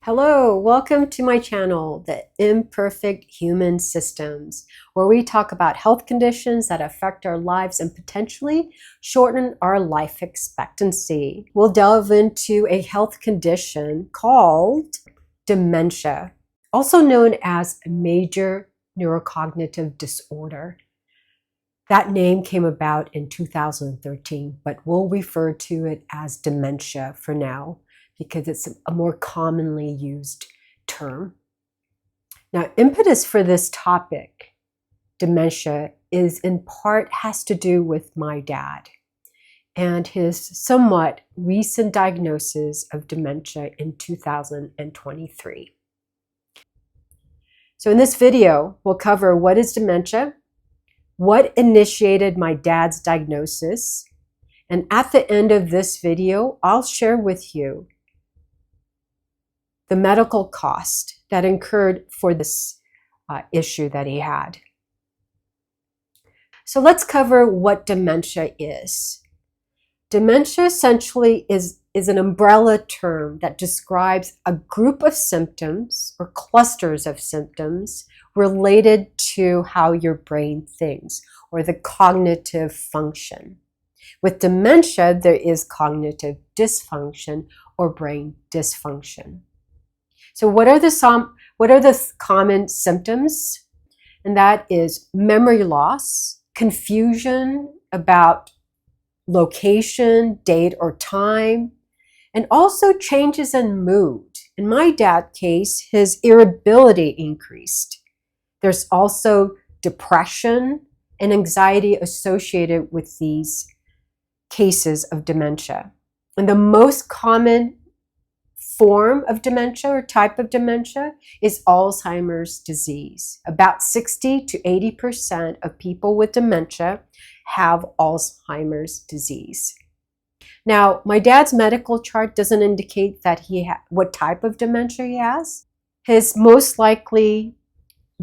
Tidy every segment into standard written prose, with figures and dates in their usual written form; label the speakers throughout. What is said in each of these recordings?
Speaker 1: Hello, welcome to my channel, The Imperfect Human Systems, where we talk about health conditions that affect our lives and potentially shorten our life expectancy. We'll delve into a health condition called dementia, also known as a major neurocognitive disorder. That name came about in 2013, but we'll refer to it as dementia for now, because it's a more commonly used term. Now, impetus for this topic, dementia, is in part has to do with my dad and his somewhat recent diagnosis of dementia in 2023. So in this video, we'll cover what is dementia, what initiated my dad's diagnosis, and at the end of this video, I'll share with you the medical cost that incurred for this issue that he had. So let's cover what dementia is. Dementia essentially is an umbrella term that describes a group of symptoms or clusters of symptoms related to how your brain thinks or the cognitive function. With dementia, there is cognitive dysfunction or brain dysfunction. So what are the common symptoms? And that is memory loss, confusion about location, date, or time, and also changes in mood. In my dad's case, his irritability increased. There's also depression and anxiety associated with these cases of dementia. And the most common form of dementia or type of dementia is Alzheimer's disease. About 60 to 80% of people with dementia have Alzheimer's disease. Now, my dad's medical chart doesn't indicate that what type of dementia he has. His most likely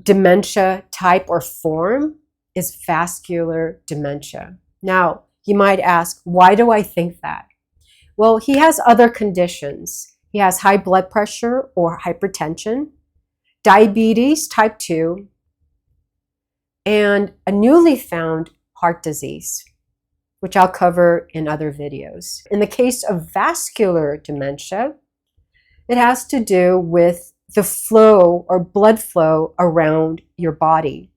Speaker 1: dementia type or form is vascular dementia. Now, you might ask, why do I think that? Well, he has other conditions. He has high blood pressure or hypertension, diabetes type 2, and a newly found heart disease, which I'll cover in other videos. In the case of vascular dementia, it has to do with the flow or blood flow around your body.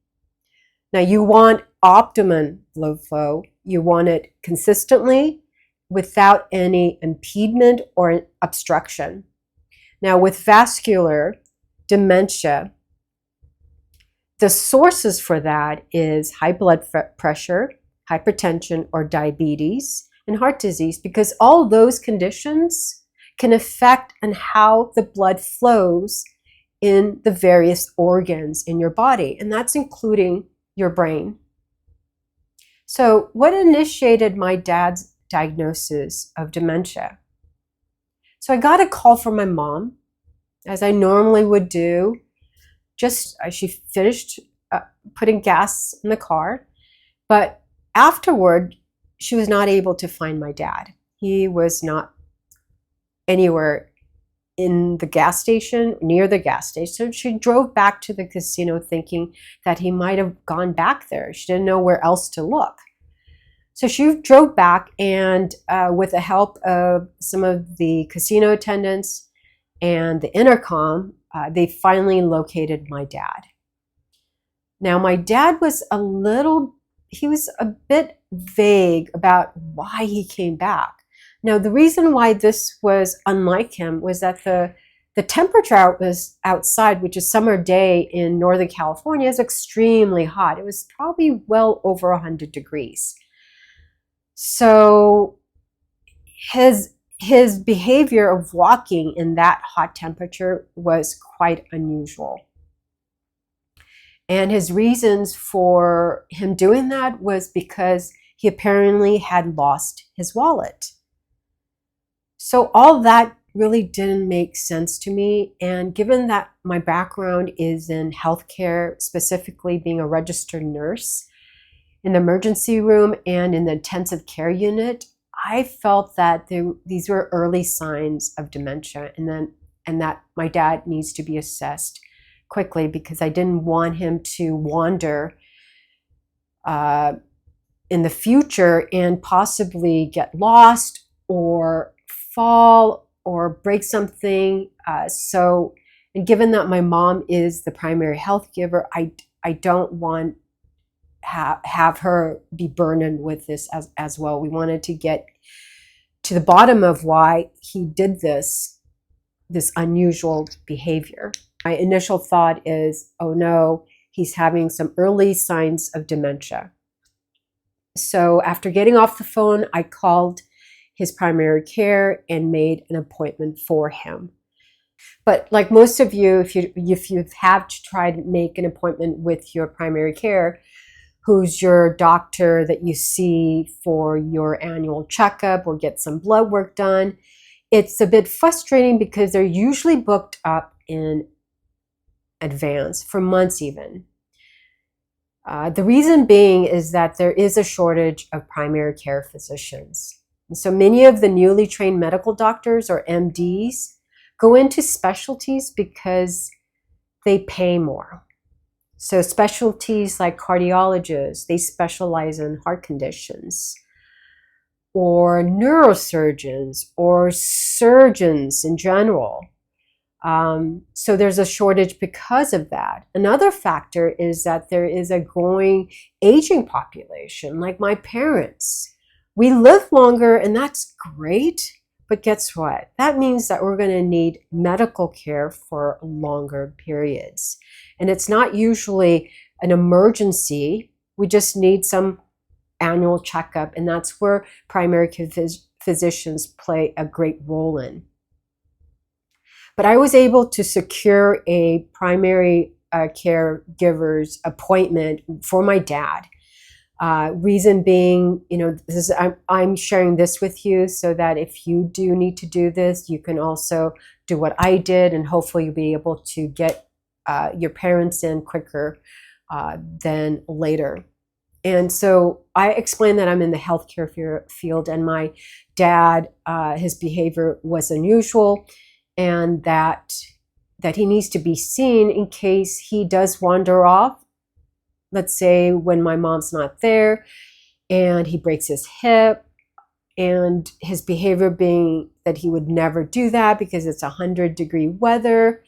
Speaker 1: Now, you want optimum blood flow. You want it consistently, without any impediment or obstruction. Now, with vascular dementia, the sources for that is high blood pressure, hypertension or diabetes, and heart disease, because all those conditions can affect on how the blood flows in the various organs in your body, and that's including your brain. So what initiated my dad's diagnosis of dementia? So I got a call from my mom, as I normally would do, just as she finished putting gas in the car. But afterward, she was not able to find my dad. He was not anywhere in the gas station, near the gas station. So she drove back to the casino thinking that he might have gone back there. She didn't know where else to look. So she drove back, and with the help of some of the casino attendants and the intercom, they finally located my dad. Now, my dad was he was a bit vague about why he came back. Now, the reason why this was unlike him was that the temperature was outside, which is summer day in Northern California, is extremely hot. It was probably well over 100 degrees. So his behavior of walking in that hot temperature was quite unusual. And his reasons for him doing that was because he apparently had lost his wallet. So all that really didn't make sense to me. And given that my background is in healthcare, specifically being a registered nurse, in the emergency room and in the intensive care unit, I felt that these were early signs of dementia. And then and that my dad needs to be assessed quickly because I didn't want him to wander in the future and possibly get lost or fall or break something. And given that my mom is the primary health giver, I don't want have her be burdened with this as well. We wanted to get to the bottom of why he did this unusual behavior. My initial thought is, oh no, he's having some early signs of dementia. So after getting off the phone, I called his primary care and made an appointment for him. But like most of you, if you have to try to make an appointment with your primary care, who's your doctor that you see for your annual checkup or get some blood work done, it's a bit frustrating because they're usually booked up in advance for months even. The reason being is that there is a shortage of primary care physicians. And so many of the newly trained medical doctors or MDs go into specialties because they pay more. So specialties like cardiologists, they specialize in heart conditions, or neurosurgeons, or surgeons in general. So there's a shortage because of that. Another factor is that there is a growing aging population, like my parents. We live longer, and that's great, but guess what? That means that we're going to need medical care for longer periods. And it's not usually an emergency. We just need some annual checkup, and that's where primary physicians play a great role in. But I was able to secure a primary caregiver's appointment for my dad. Reason being, I'm sharing this with you so that if you do need to do this, you can also do what I did, and hopefully you'll be able to get your parents in quicker than later. And so I explained that I'm in the healthcare field, and my dad, his behavior was unusual, and that he needs to be seen in case he does wander off. Let's say when my mom's not there and he breaks his hip, and his behavior being that he would never do that because it's 100-degree weather.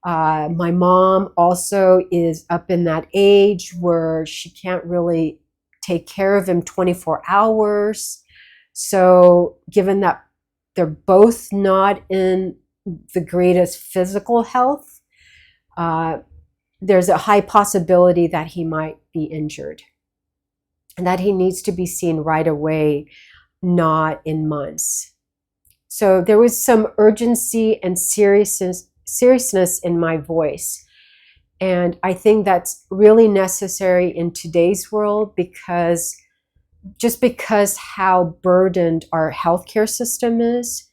Speaker 1: My mom also is up in that age where she can't really take care of him 24 hours. So given that they're both not in the greatest physical health, there's a high possibility that he might be injured and that he needs to be seen right away, not in months. So there was some urgency and seriousness in my voice. And I think that's really necessary in today's world because how burdened our healthcare system is,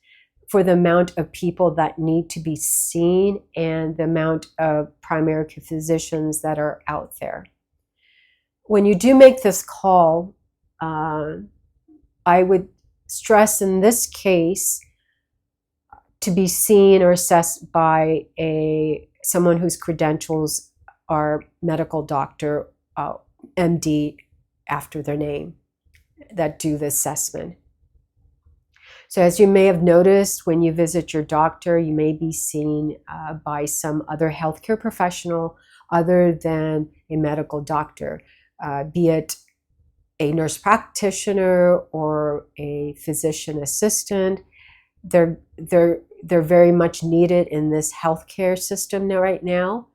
Speaker 1: for the amount of people that need to be seen and the amount of primary care physicians that are out there. When you do make this call, I would stress in this case to be seen or assessed by someone whose credentials are medical doctor, MD after their name, that do the assessment. So as you may have noticed, when you visit your doctor, you may be seen by some other healthcare professional other than a medical doctor, be it a nurse practitioner or a physician assistant. They're very much needed in this healthcare system right now.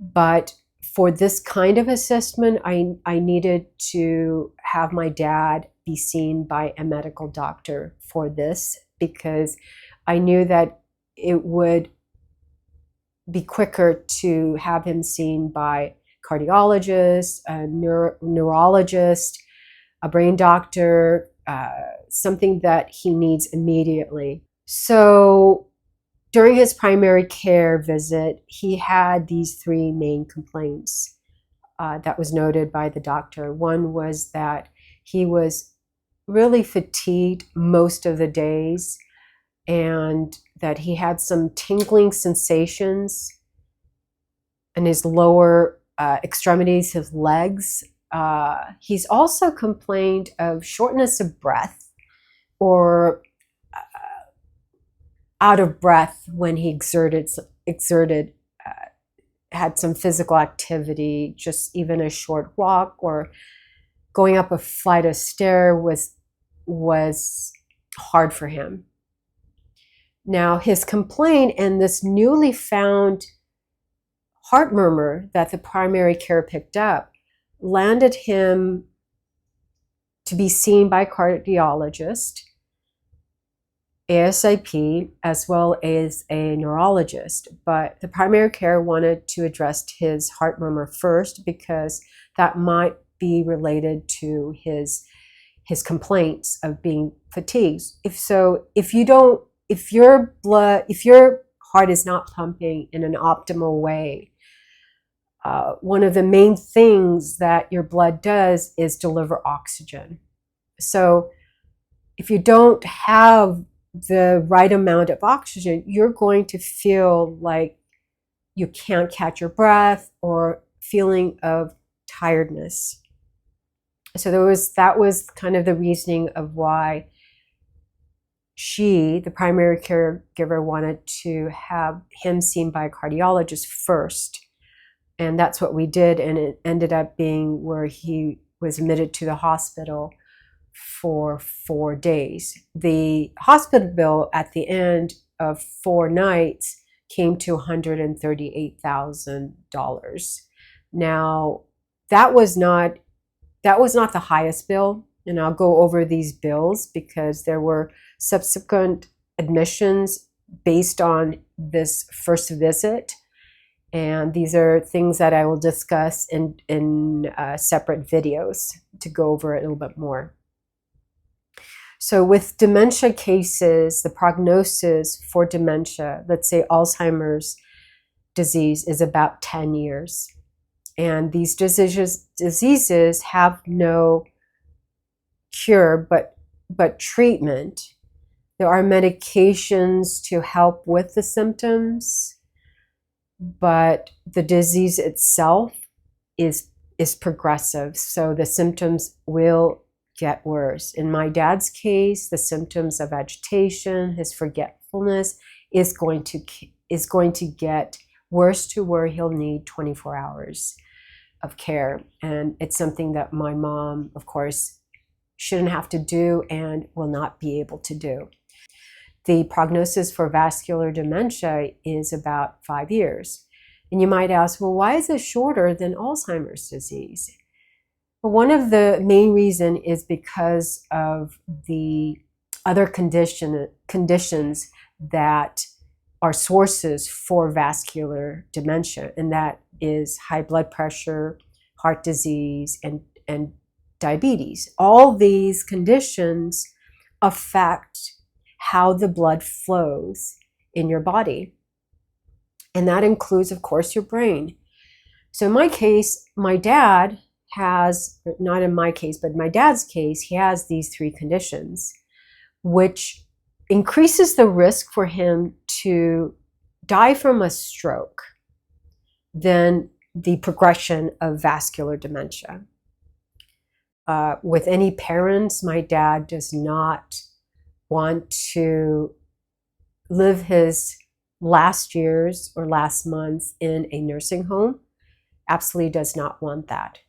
Speaker 1: But for this kind of assessment, I needed to have my dad be seen by a medical doctor for this because I knew that it would be quicker to have him seen by cardiologist, a neurologist, a brain doctor, something that he needs immediately. So during his primary care visit, he had these 3 main complaints that was noted by the doctor. One was that he was really fatigued most of the days, and that he had some tingling sensations in his lower extremities, his legs. He's also complained of shortness of breath or out of breath when he had some physical activity, just even a short walk or going up a flight of stairs was hard for him. Now, his complaint and this newly found heart murmur that the primary care picked up landed him to be seen by a cardiologist ASAP, as well as a neurologist. But the primary care wanted to address his heart murmur first because that might be related to his complaints of being fatigued. If your heart is not pumping in an optimal way, one of the main things that your blood does is deliver oxygen. So if you don't have the right amount of oxygen, you're going to feel like you can't catch your breath or feeling of tiredness. So that was kind of the reasoning of why the primary caregiver, wanted to have him seen by a cardiologist first. And that's what we did, and it ended up being where he was admitted to the hospital for 4 days. The hospital bill at the end of 4 nights came to $138,000. Now, that was not the highest bill, and I'll go over these bills because there were subsequent admissions based on this first visit. And these are things that I will discuss in separate videos to go over it a little bit more. So with dementia cases, the prognosis for dementia, let's say Alzheimer's disease, is about 10 years. And these diseases have no cure, but treatment. There are medications to help with the symptoms, but the disease itself is progressive, so the symptoms will get worse. In my dad's case, the symptoms of agitation, his forgetfulness is going to get worse to where he'll need 24 hours of care. And it's something that my mom, of course, shouldn't have to do and will not be able to do. The prognosis for vascular dementia is about 5 years. And you might ask, well, why is it shorter than Alzheimer's disease? Well, one of the main reasons is because of the other conditions that are sources for vascular dementia, and that is high blood pressure, heart disease, and diabetes. All these conditions affect how the blood flows in your body. And that includes, of course, your brain. So in my case, my dad has, not in my case, but in my dad's case, he has these 3 conditions, which increases the risk for him to die from a stroke than the progression of vascular dementia. With any parents, my dad does not want to live his last years or last months in a nursing home. Absolutely does not want that.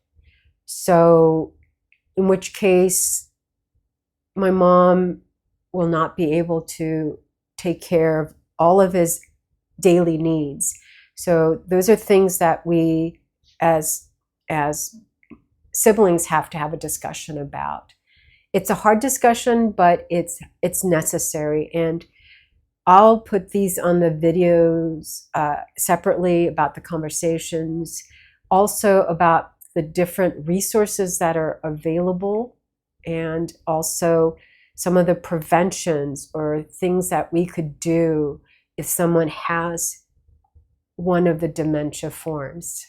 Speaker 1: So in which case, my mom will not be able to take care of all of his daily needs. So those are things that we as siblings have to have a discussion about. It's a hard discussion, but it's necessary. And I'll put these on the videos separately about the conversations, also about the different resources that are available, and also some of the preventions or things that we could do if someone has one of the dementia forms.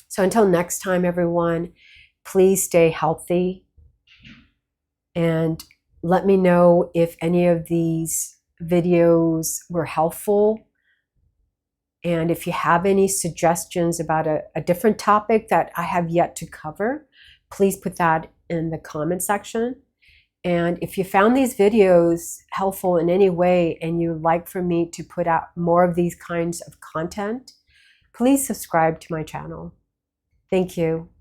Speaker 1: So until next time, everyone, please stay healthy and Let me know if any of these videos were helpful. And if you have any suggestions about a different topic that I have yet to cover, please put that in the comment section. And if you found these videos helpful in any way and you'd like for me to put out more of these kinds of content, please subscribe to my channel. Thank you.